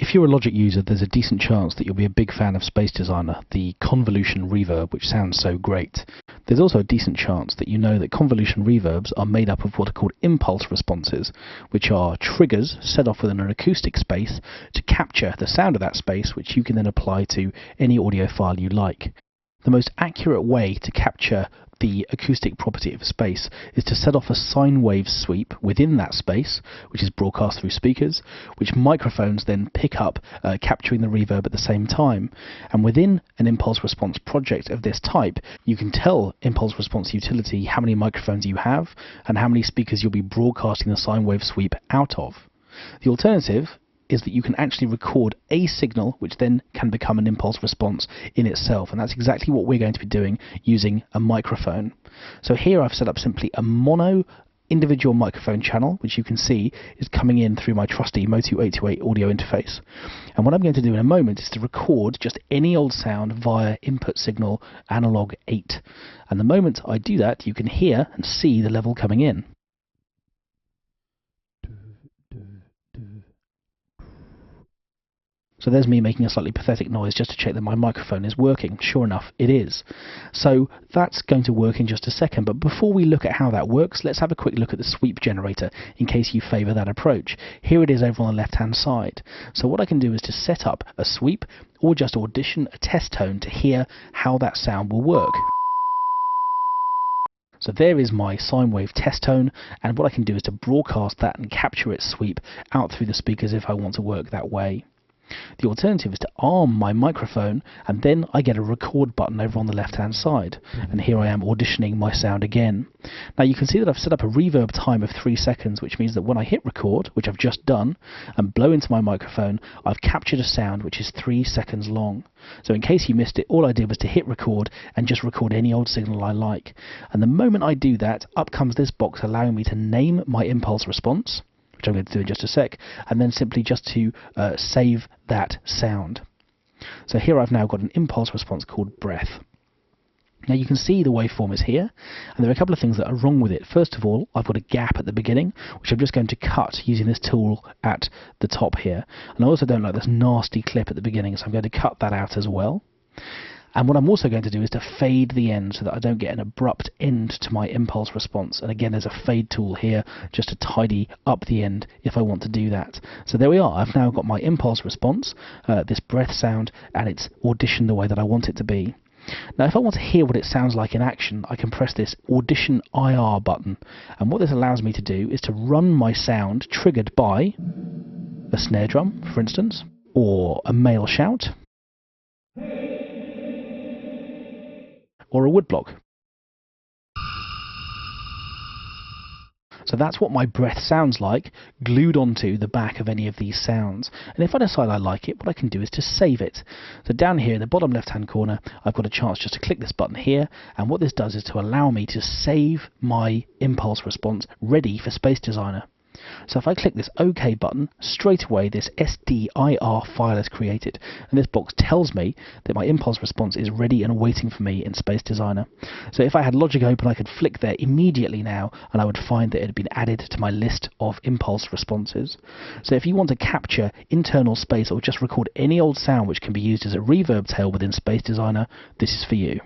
If you're a Logic user, there's a decent chance that you'll be a big fan of Space Designer, the convolution reverb, which sounds so great. There's also a decent chance that you know that convolution reverbs are made up of what are called impulse responses, which are triggers set off within an acoustic space to capture the sound of that space, which you can then apply to any audio file you like. The most accurate way to capture the acoustic property of a space is to set off a sine wave sweep within that space, which is broadcast through speakers, which microphones then pick up, capturing the reverb at the same time. And within an impulse response project of this type, you can tell impulse response utility how many microphones you have and how many speakers you'll be broadcasting the sine wave sweep out of. The alternative is that you can actually record a signal which then can become an impulse response in itself, and that's exactly what we're going to be doing using a microphone. So here I've set up simply a mono individual microphone channel, which you can see is coming in through my trusty Motu 828 audio interface. And what I'm going to do in a moment is to record just any old sound via input signal analog 8. And the moment I do that, you can hear and see the level coming in. So there's me making a slightly pathetic noise just to check that my microphone is working. Sure enough, it is. So that's going to work in just a second, but before we look at how that works, let's have a quick look at the sweep generator in case you favour that approach. Here it is over on the left-hand side. So what I can do is to set up a sweep or just audition a test tone to hear how that sound will work. So there is my sine wave test tone, and what I can do is to broadcast that and capture its sweep out through the speakers if I want to work that way. The alternative is to arm my microphone, and then I get a record button over on the left hand side, and here I am auditioning my sound again. Now you can see that I've set up a reverb time of 3 seconds, which means that when I hit record, which I've just done, and blow into my microphone, I've captured a sound which is 3 seconds long. So in case you missed it, all I did was to hit record and just record any old signal I like. And the moment I do that, up comes this box allowing me to name my impulse response, which I'm going to do in just a sec, and then simply just to save that sound. So here I've now got an impulse response called breath. Now you can see the waveform is here, and there are a couple of things that are wrong with it. First of all, I've got a gap at the beginning, which I'm just going to cut using this tool at the top here. And I also don't like this nasty clip at the beginning, so I'm going to cut that out as well. And what I'm also going to do is to fade the end so that I don't get an abrupt end to my impulse response. And again, there's a fade tool here just to tidy up the end if I want to do that. So there we are. I've now got my impulse response, this breath sound, and it's auditioned the way that I want it to be. Now if I want to hear what it sounds like in action, I can press this Audition IR button. And what this allows me to do is to run my sound triggered by a snare drum, for instance, or a male shout, or a woodblock. So that's what my breath sounds like, glued onto the back of any of these sounds. And if I decide I like it, what I can do is to save it. So down here in the bottom left-hand corner, I've got a chance just to click this button here, and what this does is to allow me to save my impulse response ready for Space Designer. So if I click this OK button, straight away this SDIR file is created, and this box tells me that my impulse response is ready and waiting for me in Space Designer. So if I had Logic open, I could flick there immediately now, and I would find that it had been added to my list of impulse responses. So if you want to capture internal space or just record any old sound which can be used as a reverb tail within Space Designer, this is for you.